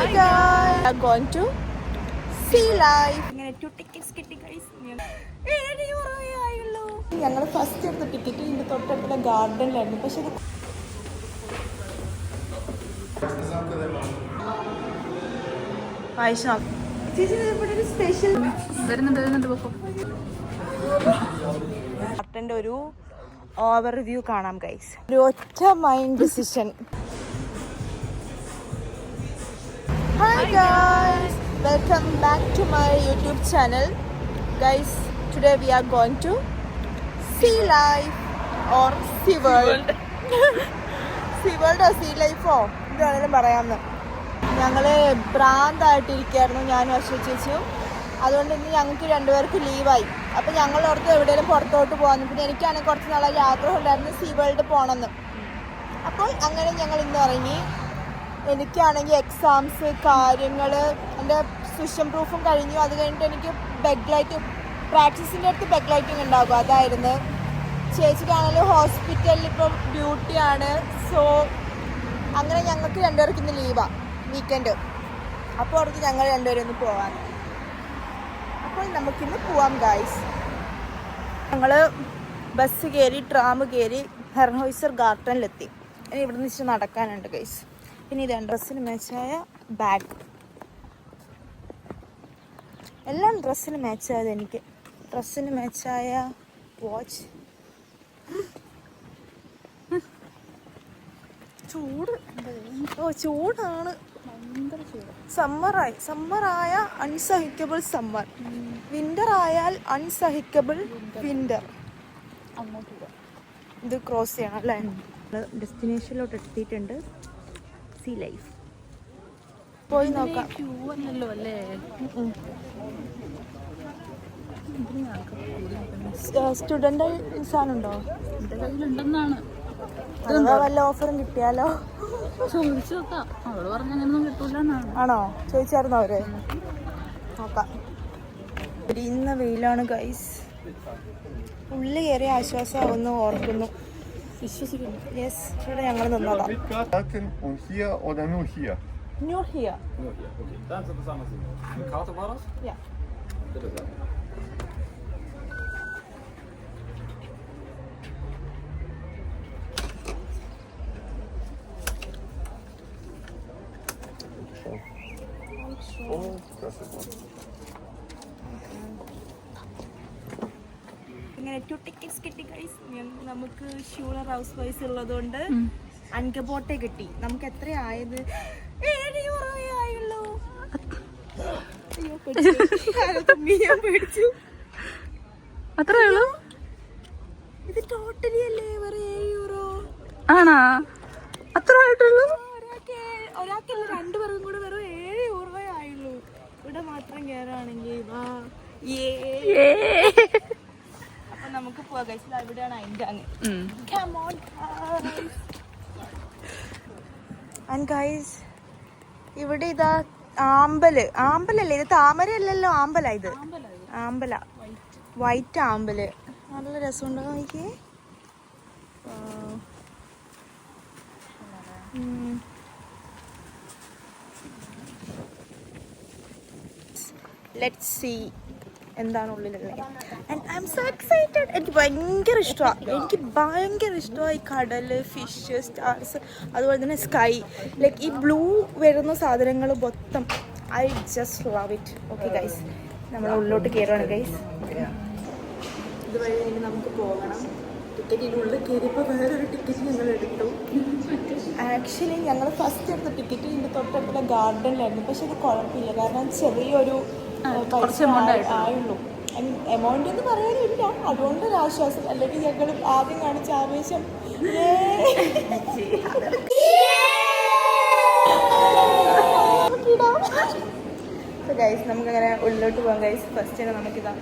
Hi guys, we are going to see life. ഇങ്ങനെ 2 tickets കിട്ടി guys. ഞങ്ങൾ first എടുത്ത ടിക്കറ്റ് ഇതിന്റെ തൊട്ടടുത്തുള്ള ഗാർഡനിലായിരുന്നു. പക്ഷെ സ്പെഷ്യൽ ഗാർഡന്റെ ഒരു ഓവർവ്യൂ കാണാം ഗൈസ്. ഒരു ഒറ്റ mind decision. Hi guys, welcome back to my YouTube channel. Guys, today we are going to see life or see world. See world or see life ഓ ഇതാണെങ്കിലും പറയാമെന്ന്. ഞങ്ങൾ ഭ്രാന്തായിട്ടിരിക്കുകയായിരുന്നു ഞാനും അശ്വതി ചേച്ചിയും. അതുകൊണ്ട് ഇന്ന് ഞങ്ങൾക്ക് രണ്ടുപേർക്ക് ലീവായി. അപ്പം ഞങ്ങൾ ഓർത്ത് എവിടെയെങ്കിലും പുറത്തോട്ട് പോകാമെന്ന്. പിന്നെ എനിക്കാണെങ്കിൽ കുറച്ച് നാളെ ആഗ്രഹം ഉണ്ടായിരുന്നു സീ വേൾഡ് പോകണമെന്ന്. അപ്പോൾ അങ്ങനെ ഞങ്ങൾ ഇന്ന് ഇറങ്ങി. എനിക്കാണെങ്കിൽ എക്സാംസ് കാര്യങ്ങൾ എൻ്റെ സ്വിഷൻ പ്രൂഫും കഴിഞ്ഞു. അത് കഴിഞ്ഞിട്ട് എനിക്ക് ബെഗ് ലൈറ്റ് പ്രാക്ടീസിൻ്റെ അടുത്ത് ബെഗ് ലൈറ്റിംഗ് ഉണ്ടാകും. അതായിരുന്നു. ചേച്ചിക്കാണെങ്കിലും ഹോസ്പിറ്റലിൽ ഇപ്പം ഡ്യൂട്ടിയാണ്. സോ അങ്ങനെ ഞങ്ങൾക്ക് രണ്ടുപേർക്ക് ഇന്ന് ലീവാണ്, വീക്കെൻഡ്. അപ്പോൾ ഓർത്ത് ഞങ്ങൾ രണ്ടുപേരും ഒന്ന് പോകാൻ. അപ്പോൾ നമുക്കിന്ന് പോവാം ഗായ്സ്. ഞങ്ങൾ ബസ് കയറി ട്രാം കയറി ഹെർൻഹോയ്സർ ഗാർഡനിലെത്തി. ഇനി ഇവിടെ നിന്ന് ഇച്ചിരി നടക്കാനുണ്ട് ഗൈസ്. പിന്നെ ഇതാണ് ഡ്രസ്സിന് മാച്ചായ ബാഗ്. എല്ലാം ഡ്രസ്സിന് മാച്ചായത്. എനിക്ക് ഡ്രസ്സിന് മാച്ചായ വാച്ച്. ചൂട് ചൂടാണ്, സമ്മറായ അൺസഹിക്കബിൾ സമ്മർ, വിൻ്റർ ആയാൽ അൺസഹിക്കബിൾ വിൻ്റർ. ഇത് ക്രോസ് ചെയ്യണം അല്ലേ? ഡെസ്റ്റിനേഷനിലോട്ട് എത്തിയിട്ടുണ്ട്. സീ ലൈഫ് പോയി നോക്കാം. സ്റ്റുഡൻ്റ് ഇൻസാനുണ്ടോ? വല്ല ഓഫറും കിട്ടിയാലോ? ആണോ? ചോദിച്ചായിരുന്നോ അവര്? നോക്കാം. ഇന്ന വെയിലാണ് ഗൈസ്. ഉള്ളിൽ കയറിയ ആശ്വാസമാവുന്നു ഓർക്കുന്നു, വിശ്വസിക്കുന്നു. യെസ്, ഇവിടെ ഞങ്ങൾ നിന്നതാ. Nur hier. Okay. Dann sind das anders. Eine Karte war das? Ja. Bitte sehr. Oh, das ist gut. ഇങ്ങനെ 2 tickets കിട്ടി ഗൈസ്. നമുക്ക് ഷൂളർ ഹൗസ് വൈസ് ഉള്ളതുകൊണ്ട് അൻകബോട്ടെ കിട്ടി. നമുക്ക് എത്രയായത്? 7 യൂറോയേ ആയുള്ളൂ. അയ്യോ പേടിച്ചു. അത്രേ ഉള്ളൂ. ഇത് ടോട്ടലി അല്ലേ വേറെ 7 യൂറോ ആണോ? അത്ര ആയിട്ടുള്ളൂ. ഒരാൾക്കല്ല, 2 പേർക്കും കൂടെ വെറും 7 യൂറോയേ ആയുള്ളൂ. ഇവിടെ മാത്രം കയറുകയാണെങ്കിൽ അപ്പൊ നമുക്ക് പോവാം ഗൈസ്. ഇവിടെയാണ് അതിൻ്റെ അങ്ങ്. ആൻഡ് ഗൈസ്, ഇവിടെ ഇതാ ആമ്പലല്ലേ ഇത്? താമരയല്ലല്ലോ, ആമ്പല ഇത്. ആമ്പല, വൈറ്റ് ആമ്പല്. നല്ല രസമുണ്ടോ നോക്കിയേ. ലെറ്റ്സ് സീ എന്താണ് ഉള്ളിലുള്ളത്. And I am so excited. എനിക്ക് ഭയങ്കര ഇഷ്ടമാണ് ഈ കടല്, ഫിഷ്, സ്റ്റാർസ്, അതുപോലെ തന്നെ സ്കൈ. ലൈക്ക് ഈ ബ്ലൂ വരുന്ന സാധനങ്ങൾ മൊത്തം I just love it. Okay guys, നമ്മൾ ഉള്ളിലോട്ട് കയറുകയാണ് ഗൈസ്. ഇതുവഴി ഇനി നമുക്ക് പോകണം. ടിക്കറ്റിനുള്ളിൽ കയറിയപ്പോൾ വേറൊരു ടിക്കറ്റ് ഞങ്ങൾ എടുത്തു. ആക്ച്വലി ഞങ്ങൾ ഫസ്റ്റ് എടുത്ത ടിക്കറ്റ് ഇതിൻ്റെ തൊട്ടടുത്തുള്ള ഗാർഡനിലായിരുന്നു. പക്ഷെ അത് കുഴപ്പമില്ല, കാരണം ചെറിയൊരു പൈസ ആയുള്ളൂ. എമൗണ്ട് എന്ന് പറയാനില്ല, അതുകൊണ്ടൊരു ആശ്വാസം. അല്ലെങ്കിൽ ഞങ്ങൾ ആദ്യം കാണിച്ച ആവേശം. ഗൈസ്, നമുക്കങ്ങനെ ഉള്ളിലോട്ട് പോകാം ഗൈസ്. ഫസ്റ്റ് തന്നെ നമുക്കിതാ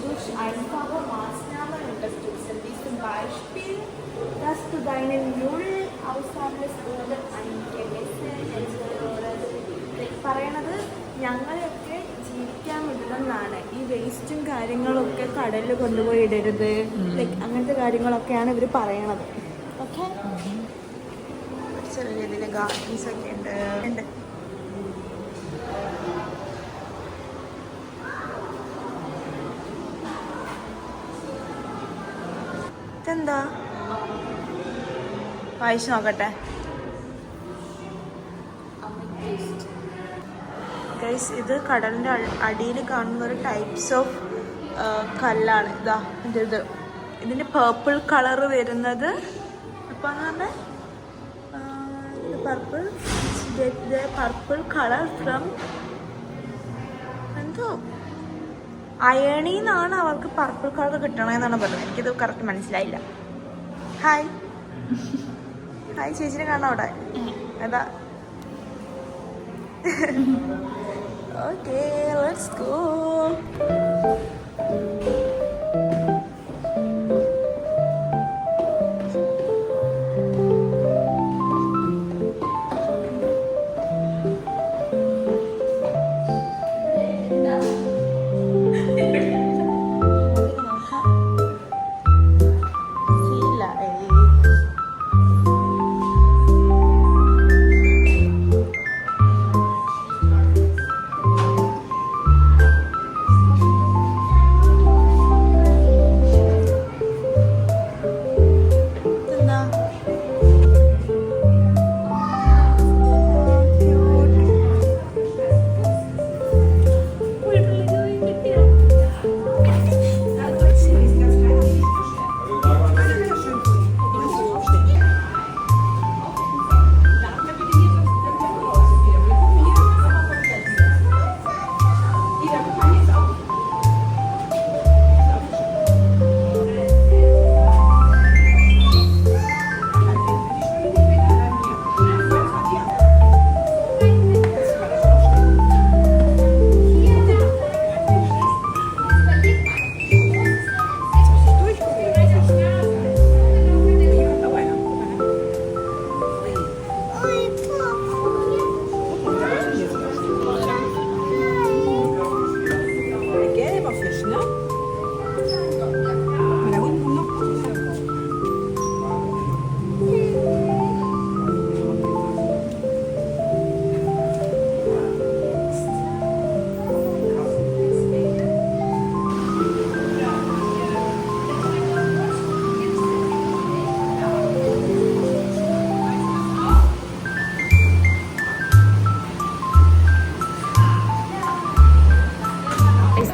durch einfache Maßnahmen unterstützen, wie zum Beispiel, dass du deinen Müll aussammelst oder ein പറയണത് ഞങ്ങളെയൊക്കെ ജീവിക്കാൻ വിടണമെന്നാണ്. ഈ വേസ്റ്റും കാര്യങ്ങളൊക്കെ കടലിൽ കൊണ്ടുപോയി ഇടരുത്, ലൈക്ക് അങ്ങനത്തെ കാര്യങ്ങളൊക്കെയാണ് ഇവർ പറയണത്. ഓക്കെ, ചെറിയ രീതിയിൽ ഗാർഡൻസ് ഒക്കെ ഉണ്ട്. ഇതെന്താ വായിച്ചു നോക്കട്ടെ. ഗൈസ്, ഇത് കടലിൻ്റെ അടിയിൽ കാണുന്ന ഒരു ടൈപ്സ് ഓഫ് കല്ലാണ്. ഇതാ ഇതിൻ്റെ പേർപ്പിൾ കളർ വരുന്നത് അപ്പം പറഞ്ഞാൽ പർപ്പിൾ കളർ ഫ്രം എന്തോ അയണിന്നാണ് അവർക്ക് പർപ്പിൾ കളർ കിട്ടണമെന്നാണ് പറഞ്ഞത്. എനിക്കിത് കറക്റ്റ് മനസ്സിലായില്ല. ഹായ് ഹായ് ചേച്ചിനെ കാണാം അവിടെ. അതാ okay, let's go.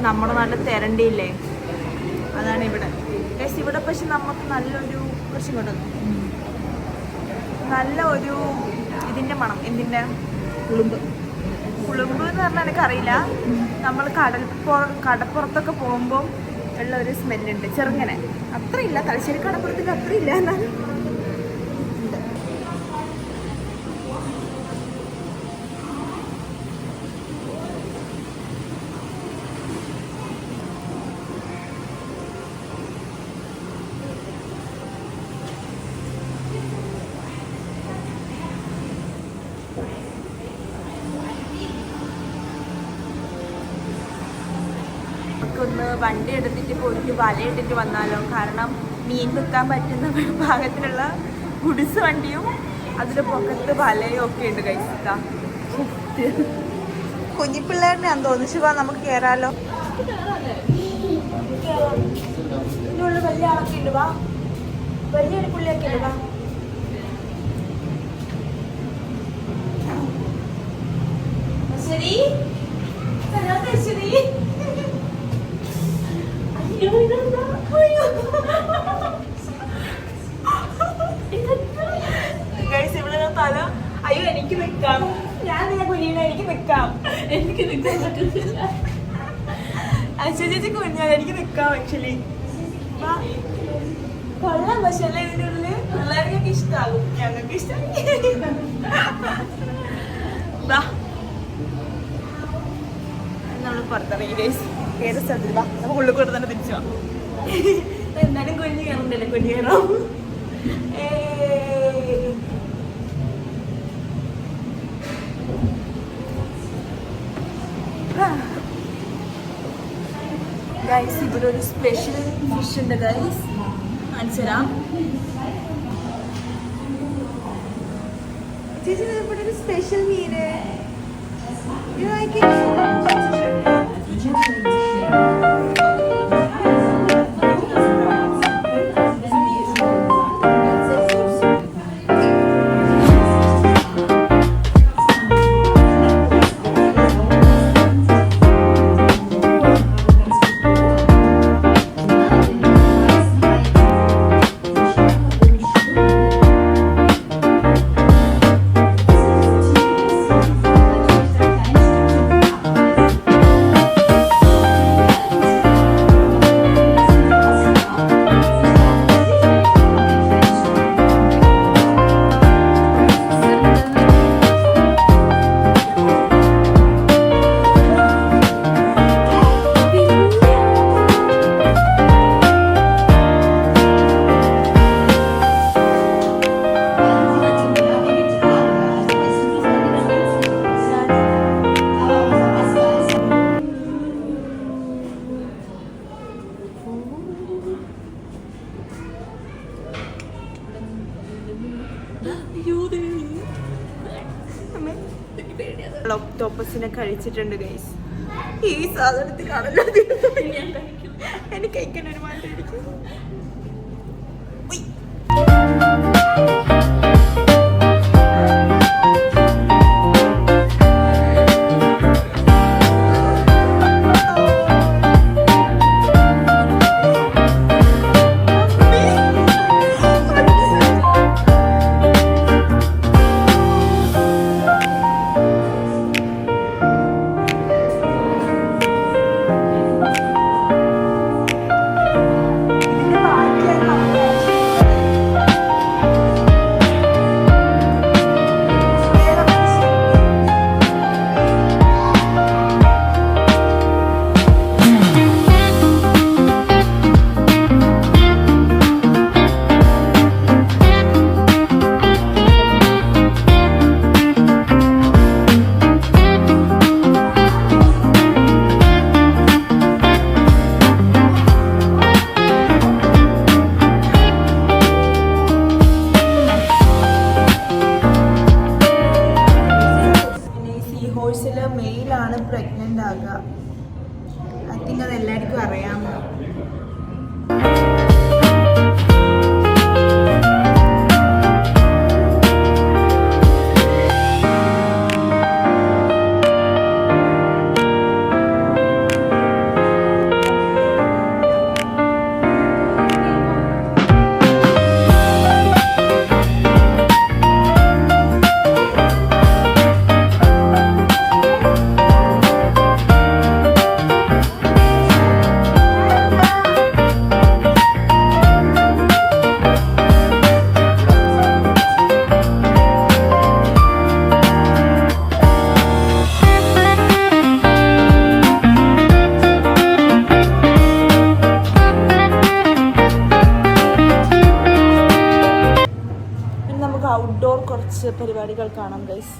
നമ്മുടെ നാട്ടിൽ തെരണ്ടിയില്ലേ, അതാണ് ഇവിടെ. ഇവിടെ പക്ഷെ നമുക്ക് നല്ലൊരു കുറച്ചും കൊണ്ടുവന്നു നല്ല ഒരു ഇതിൻ്റെ മണം. എന്തിൻ്റെ കുളുമ്പ് എന്ന് പറഞ്ഞാൽ എനിക്കറിയില്ല. നമ്മൾ കടപ്പുറത്തൊക്കെ പോകുമ്പോൾ ഉള്ള ഒരു സ്മെല്ലുണ്ട് ചെറുങ്ങനെ. അത്രയില്ല, തലശ്ശേരി കടപ്പുറത്തിൻ്റെ അത്രയില്ല എന്നാണ്. ഒന്ന് വണ്ടി എടുത്തിട്ട് പോയിട്ട് വലയിട്ടിട്ട് വന്നാലോ? കാരണം മീൻ വെക്കാൻ പറ്റുന്ന ഭാഗത്തിലുള്ള ഗുഡ്സ് വണ്ടിയും അതിൻ്റെ പൊക്കത്ത് വലയും ഒക്കെ ഉണ്ട്. കഴിച്ചിട്ടാ കുഞ്ഞിപ്പിള്ളേരിനെയാന്ന് തോന്നുന്നു. ശിവ, നമുക്ക് കയറാലോ? ഇതിനുള്ള വലിയ ആളൊക്കെ ഉണ്ട്. വാ, വലിയൊരു പുള്ളിയൊക്കെ ഉണ്ട്. വാ. ശരി ശരി. ഇവിടെ തല. അയ്യോ, എനിക്ക് നിൽക്കാം. ഞാൻ കുഞ്ഞിനെ എനിക്ക് നിൽക്കാം. എനിക്ക് നിൽക്കാൻ പറ്റുന്നില്ല. ചേച്ചി കുഞ്ഞാൽ എനിക്ക് നിൽക്കാം. ആക്ച്വലി കൊള്ളാം. പക്ഷെ അല്ല, ഇതിൻ്റെ ഉള്ളിൽ പിള്ളേർക്കൊക്കെ ഇഷ്ടമാകും. ഞങ്ങൾക്ക് ഇഷ്ടമായി. നമ്മൾ പുറത്തിറങ്ങി. ഏത് സ്ഥലത്തിൽ വാ നമുക്ക് ഉള്ളിൽ കൂടെ തന്നെ തിരിച്ചു പോവാം. എന്നാലും കൊഞ്ഞ് കയറണ്ടല്ലേ, കൊഞ്ഞ് കയറാം. ഗൈസ് ഇവിടെ ഒരു സ്പെഷ്യൽ ഫിഷ് ഉണ്ട് ഗൈസ്, കാണിച്ചു തരാം. ചേച്ചി ഇവിടെ ഒരു സ്പെഷ്യൽ മീന് ഒക്ടോപ്പസിനെ കഴിച്ചിട്ടുണ്ട് ഗൈസ്. ഈ സാധനത്തിൽ കാണല്ലോ എനിക്ക് കഴിക്കാൻ ഒരു മാറ്റം ഇരിക്കും. മെയിലാണ് പ്രഗ്നന്റ് ആകുക. ഐ തിങ്ക് അത് എല്ലാവർക്കും അറിയാം. ഔട്ട്ഡോർ കുറച്ച് പരിപാടികൾ കാണാം ഗൈസ്.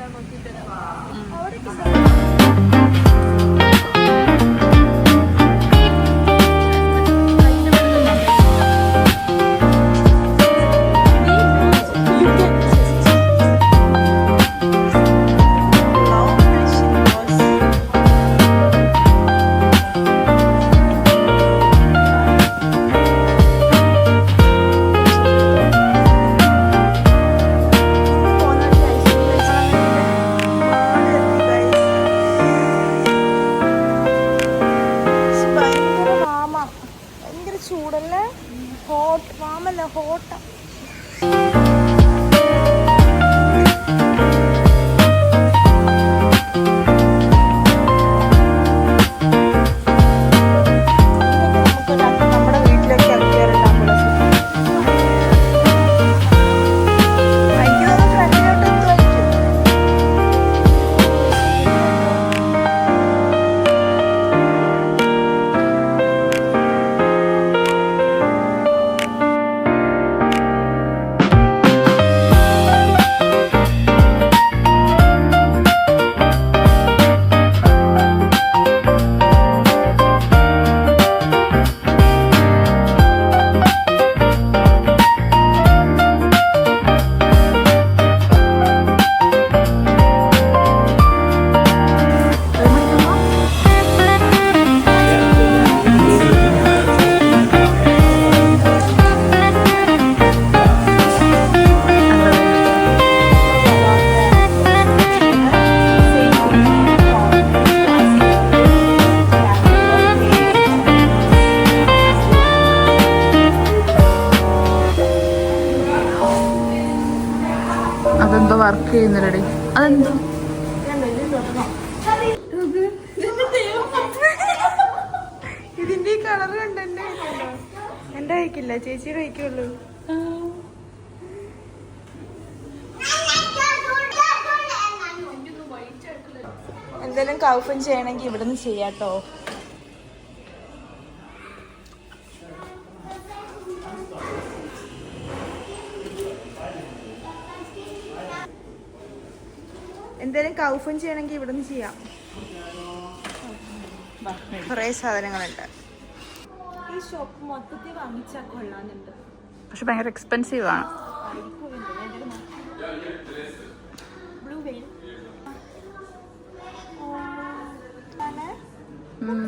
എല്ലാം നോക്കിയിട്ട് അവിടെ ചൂടല്ലേ, ഹോട്ട് വാമല്ല ഹോട്ടാ. നമ്മുടെ വീട്ടിലൊക്കെ ഇറക്കിയാറുണ്ട് എനിക്ക് തോന്നുന്നു ഫ്രണ്ടിലോട്ട് എത്തുമായിരിക്കും. അതെന്തോ വർക്ക് ചെയ്യുന്നില്ലടി. അതെന്തോ ഇതിന്റെ ഈ കളർ കണ്ടെന്നെ എന്റെ കഴിക്കില്ല, ചേച്ചിയുടെ കഴിക്കുള്ളൂ. എന്തെങ്കിലും കൗഫൻ ചെയ്യണമെങ്കിൽ ഇവിടെ നിന്ന് ചെയ്യാട്ടോ. എന്തെങ്കിലും കൗഫൻ ചെയ്യണമെങ്കിൽ ഇവിടെ നിന്ന് ചെയ്യാം. കുറേ സാധനങ്ങളുണ്ട്. ഈ ഷോപ്പ് മൊത്തത്തിൽ വാങ്ങിച്ചാൽ കൊള്ളാന്നുണ്ട്, പക്ഷെ ഭയങ്കര എക്സ്പെൻസീവ് ആണ്. ബ്ലൂ വെയിൽ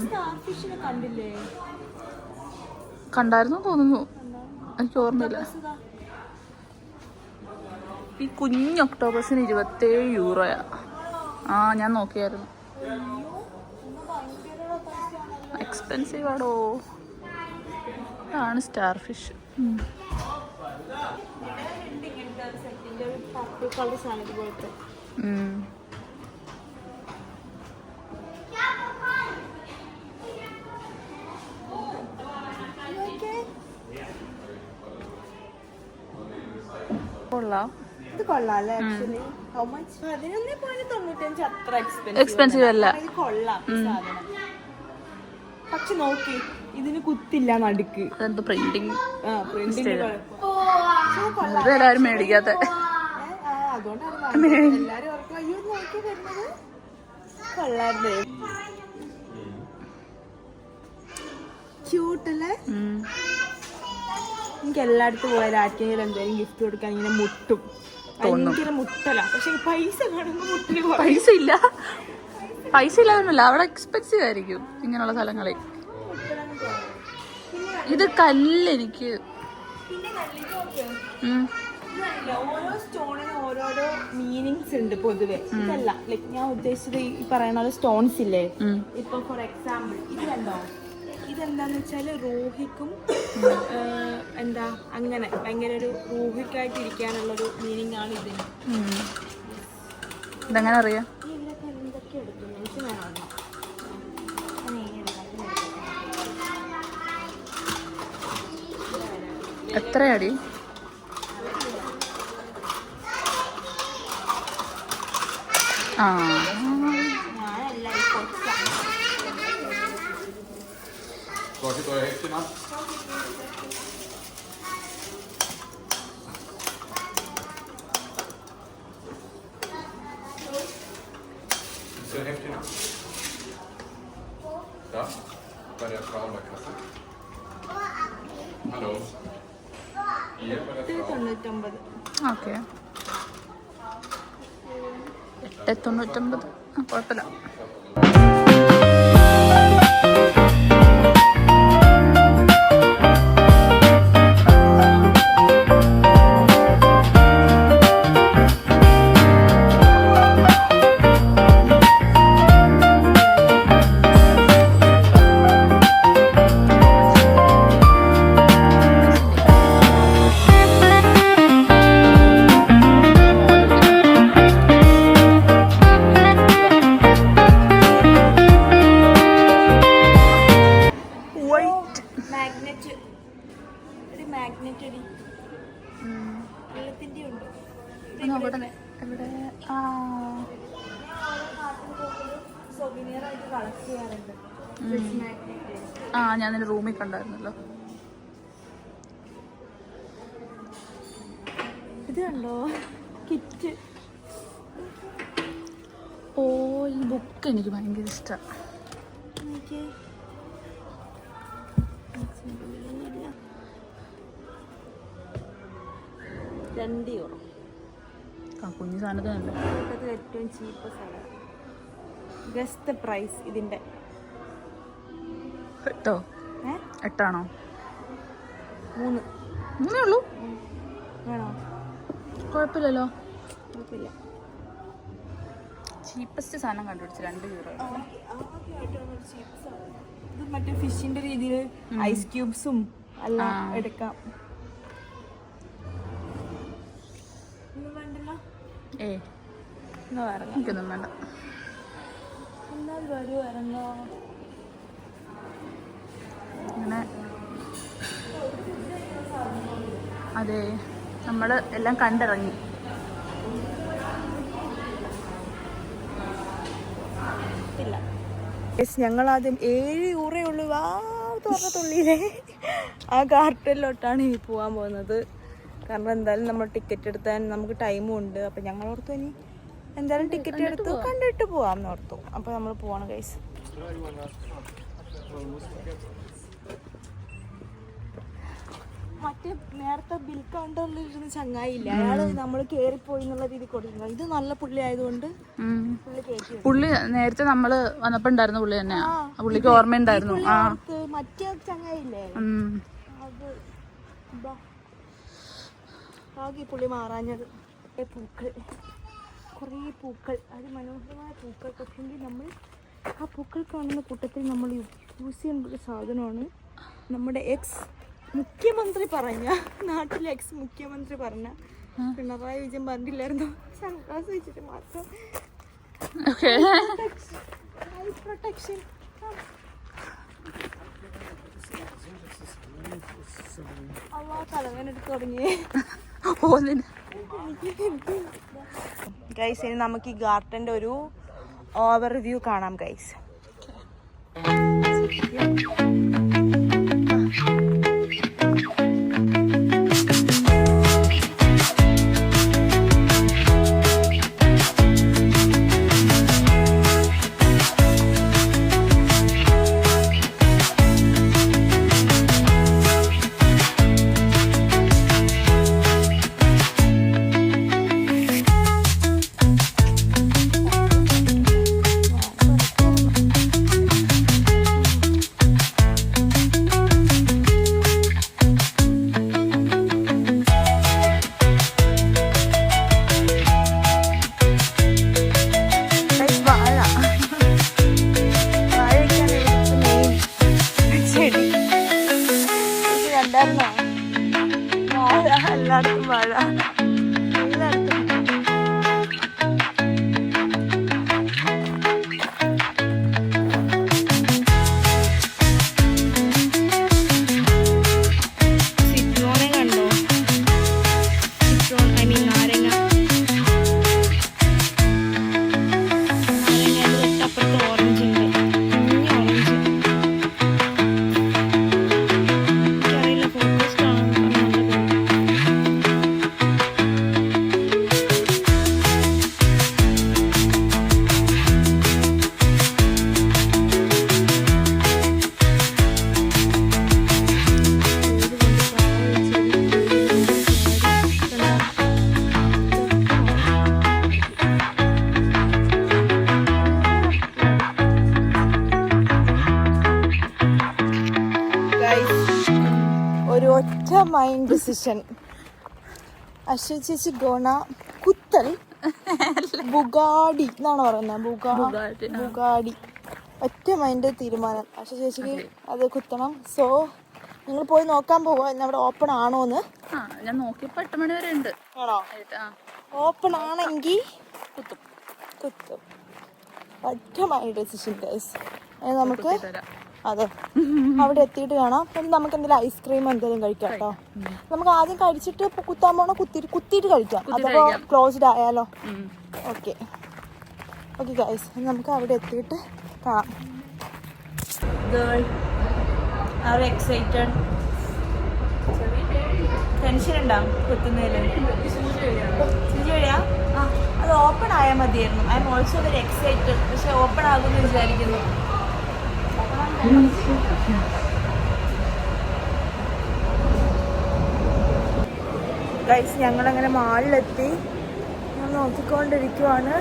സ്റ്റാർഫിഷിനെ കണ്ടില്ലേ? കണ്ടായിരുന്നു തോന്നുന്നു, എനിക്ക് ഓർമ്മയില്ല. ഈ കുഞ്ഞ് ഒക്ടോബസിന് 27 യൂറോയാ. ആ ഞാൻ നോക്കിയായിരുന്നു. എക്സ്പെൻസീവ് ആടോ. ആണ് സ്റ്റാർ ഫിഷ്. കൊള്ളാം. ഇത് കൊള്ളാല്ലേ ആക്ച്വലി. How much? 11.95. അത്ര എക്സ്പെൻസീവ് അല്ല. ഇത് കൊള്ളാം സാധനം. പക്ഷെ നോക്കി, ഇതിന് കുത്തില്ല നടുക്ക്. അതെന്തോ പ്രിന്റിങ്. പ്രിന്റിന്റെ എല്ലാരും മേടിക്കാത്ത. അതുകൊണ്ടാണ് എല്ലാരും ഓർക്കും അയ്യോ നോക്കി വരുന്നത് കൊള്ളാല്ലേ. ക്യൂട്ടല്ലേ? എനിക്ക് എല്ലായിടത്തും പോയാലും ആർക്കെങ്കിലും എന്തെങ്കിലും ഗിഫ്റ്റ് കൊടുക്കാൻ ഇങ്ങനെ മുട്ടും. ഭയങ്കര മുട്ടല. പക്ഷെ പൈസ കാണുമ്പോൾ മുട്ടിന് പൈസ ഇല്ല. പൈസ ഇല്ലാതൊന്നുമില്ല, അവിടെ എക്സ്പെൻസീവ് ആയിരിക്കും ഇങ്ങനെയുള്ള സ്ഥലങ്ങളിൽ. ഇത് കല്ലെനിക്ക്. ഓരോ സ്റ്റോണിനും ഓരോരോ മീനിങ്സ് ഉണ്ട് പൊതുവെ. ഇതല്ല ലൈക് ഞാൻ ഉദ്ദേശിച്ചത് ഈ പറയുന്ന പോലെ സ്റ്റോൺസ് ഇല്ലേ. ഇപ്പൊ ഫോർ എക്സാമ്പിൾ ഇത് കണ്ടോ, ഇതെന്താന്ന് വെച്ചാല് റൂഹിക്കും എന്താ അങ്ങനെ ഭയങ്കര ഒരു റൂഹിക്കായിട്ട് ഇരിക്കാനുള്ളൊരു മീനിങ് ആണ് ഇതിന്. ഇതെങ്ങനെ അറിയാം? എന്തൊക്കെ എടുക്കുന്നു എനിക്ക് വേണം. എത്രയാടി? ആ du ein Heftchen? Da? Bei der Frau in der Kasse. Hallo. Hier bei der Frau. 99. Okay 8,99. കുഴപ്പമില്ല. മാഗ്നറ്റ് ഒരു മാഗ്നറ്റ് അടി വെള്ളത്തിൻ്റെ ഉണ്ട്. നോക്കട്ടെ എവിടെ? ആ സൊവീനിയർ ആയിട്ട് കളക്ട് ചെയ്യാറുണ്ട് മാഗ്നറ്റ്. ആ ഞാൻ നിന്റെ റൂമിൽ കണ്ടായിരുന്നല്ലോ. ഇത് കണ്ടോ കിറ്റ്. ഓ ഈ ബുക്ക് എനിക്ക് ഭയങ്കര ഇഷ്ടമാണ്. എനിക്ക് 2 യൂറോ. കുഞ്ഞു സാധനത്തിനല്ലേ. ലോകത്തിലെ ഏറ്റവും ചീപ്പ് സാധനം. ഗസ് ദ പ്രൈസ് ഇതിൻ്റെ. 8 8ആണോ? 3 3 ഉള്ളൂ. വേണോ? കുഴപ്പമില്ലല്ലോ. കുഴപ്പമില്ല. ചീപ്പസ്റ്റ് സാധനം കണ്ടുപിടിച്ച് 2 യൂറോ. ഇത് മറ്റേ ഫിഷിന്റെ രീതിയിൽ ഐസ് ക്യൂബ്സും എല്ലാം എടുക്കാം. ഒന്നും വേണ്ടല്ലോ. എനിക്കൊന്നും വേണ്ട. എന്നാൽ വരൂ ഇറങ്ങോ. അങ്ങനെ അതെ നമ്മൾ എല്ലാം കണ്ടിറങ്ങി. ഞങ്ങൾ ആദ്യം 7 യൂറോ ഉള്ളൂ തുറക്കത്തുള്ളിയിലെ ആ ഗാർഡനിലോട്ടാണ് ഇനി പോകാൻ പോകുന്നത്. കാരണം എന്തായാലും നമ്മൾ ടിക്കറ്റ് എടുത്താൽ നമുക്ക് ടൈമും ഉണ്ട്. അപ്പം ഞങ്ങൾ ഓർത്തു ഇനി എന്തായാലും ടിക്കറ്റ് എടുത്തു കണ്ടിട്ട് പോവാം എന്ന് ഓർത്തു. അപ്പോൾ നമ്മൾ പോവാണ് ഗൈസ്. മറ്റേ നേരത്തെ ബിൽ കൗണ്ടറിലിരുന്ന് ചങ്ങായില്ല, അയാൾ നമ്മൾ കയറിപ്പോയി എന്നുള്ള രീതി കൊടുക്കുന്നത്. ഇത് നല്ല പുള്ളി ആയതുകൊണ്ട് പുള്ളി കയറ്റി. പുള്ളി നേരത്തെ നമ്മള് വന്നപ്പോ ഉണ്ടായിരുന്ന പുള്ളി തന്നെയാ. പുള്ളിക്ക് ഓർമ്മയുണ്ടായിരുന്നു. മറ്റേ ചങ്ങായില്ലേ അത് ആകെ പുള്ളി മാറാഞ്ഞത്. പൂക്കൾ, കുറേ പൂക്കൾ, അതിമനോഹരമായ പൂക്കൾ. പക്ഷെങ്കിൽ നമ്മൾ ആ പൂക്കൾ കാണുന്ന കൂട്ടത്തിൽ നമ്മൾ യൂസ് ചെയ്യേണ്ട ഒരു സാധനമാണ് നമ്മുടെ മുഖ്യമന്ത്രി പറഞ്ഞ, നാട്ടിലെ മുഖ്യമന്ത്രി പറഞ്ഞ, പിണറായി വിജയൻ പറഞ്ഞില്ലായിരുന്നു, സൺഗ്ലാസ് വെച്ചിട്ട് മാത്രം പ്രൊട്ടക്ഷൻ. തലവേനെടുത്ത് തുടങ്ങിയേ ഗൈസ്. ഇനി നമുക്ക് ഈ ഗാർഡന്റെ ഒരു ഓവർവ്യൂ കാണാം ഗൈസ്. Mind decision. അശ്വതി ചേച്ചി ഗോണ കുത്തൽ ബുഗാഡി എന്നാണ് പറയുന്നത്. ബുഗാഡി ഒറ്റ മൈൻഡ് തീരുമാനം. അശ്വതി ചേച്ചിക്ക് അത് കുത്തണം. സോ നിങ്ങൾ പോയി നോക്കാൻ പോവാ അവിടെ ഓപ്പൺ ആണോന്ന്. ഞാൻ നോക്കിയപ്പോ 8 മണി വരെ ഉണ്ട്. ആണോ? ഓപ്പൺ ആണെങ്കിൽ കുത്തും. ഒറ്റ മൈൻഡ് ഡിസിഷൻ ഗൈസ്. നമുക്ക് അതെ അവിടെ എത്തിയിട്ട് കാണാം. പിന്നെ നമുക്ക് എന്തെങ്കിലും ഐസ്ക്രീം എന്തെങ്കിലും കഴിക്കാം കേട്ടോ. നമുക്ക് ആദ്യം കഴിച്ചിട്ട് ഇപ്പൊ കുത്താൻ പോണോ കുത്തിയിട്ട് കഴിക്കാം. അതപ്പോ ക്ലോസ്ഡ് ആയാലോ? ഓക്കെ ഗൈസ്, നമുക്ക് അവിടെ എത്തിയിട്ട് കാണാം. Girl R excited? ടെൻഷൻ ഉണ്ടാവും കുത്തുന്നതിൽ. അത് ഓപ്പൺ ആയാൽ മതിയായിരുന്നു. I am also very excited. പക്ഷെ ഓപ്പൺ ആകുമെന്ന് വിചാരിക്കുന്നു. ഗൈസ് ഞങ്ങളങ്ങനെ മാളിലെത്തി. ഞാൻ നോക്കിക്കൊണ്ടിരിക്കുവാണ്.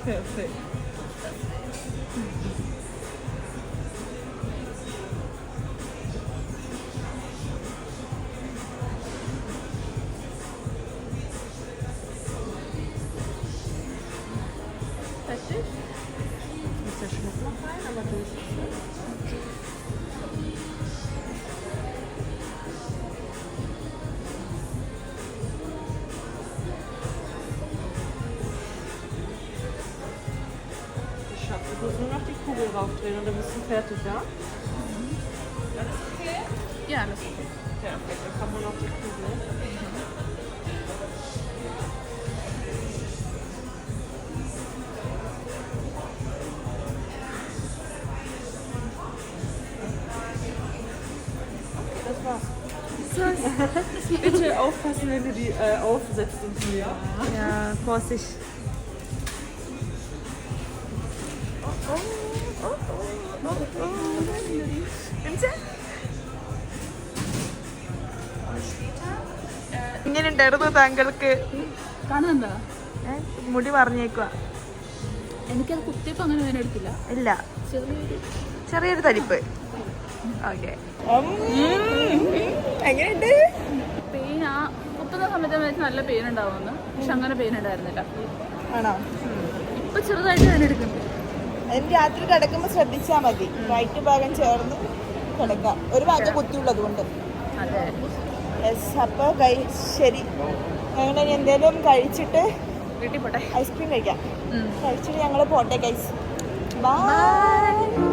Perfekt. Fertig? Ist der Schmuck noch rein, aber durch. Du musst nur noch die Kugel raufdrehen und dann bist du fertig, ja? Alles okay? Ja, alles okay. Perfekt, dann kommt nur noch die Kugel. Das war's. Bitte aufpassen, wenn du die aufsetzt und so, ja? Ja, Vorsicht. ഇങ്ങനെ ഉണ്ടായിരുന്നു താങ്കൾക്ക്? കാണുന്നുണ്ടോ? മുടി പറഞ്ഞേക്കുക. എനിക്കത് കുത്തിയപ്പോ അങ്ങനെ വേദന എടുത്തില്ല. ഇല്ല, ചെറിയൊരു തരിപ്പ്. ഓക്കെ, എങ്ങനെയുണ്ട്? പെയിൻ ആ കുത്തുന്ന സമയത്ത് വെച്ച് നല്ല പെയിൻ ഉണ്ടാവുമെന്ന്, പക്ഷെ അങ്ങനെ പെയിൻ ഉണ്ടായിരുന്നില്ല. ആണോ? ഇപ്പൊ ചെറുതായിട്ട് വേദന എടുക്കുന്നുണ്ട്. അതിന് രാത്രി കിടക്കുമ്പോൾ ശ്രദ്ധിച്ചാൽ മതി. റൈറ്റ് ഭാഗം ചേർന്ന് കിടക്കാം. ഒരു ഭാഗം കുത്തിയുള്ളത് കൊണ്ട്. അതെ. യെസ്. അപ്പോൾ ശരി, ഞങ്ങൾ ഇനി എന്തെങ്കിലും കഴിച്ചിട്ട് വീട്ടിൽ പോട്ടെ. ഐസ്ക്രീം കഴിക്കാം. കഴിച്ചിട്ട് ഞങ്ങൾ പോട്ടെ ഗൈസ്. ബൈ.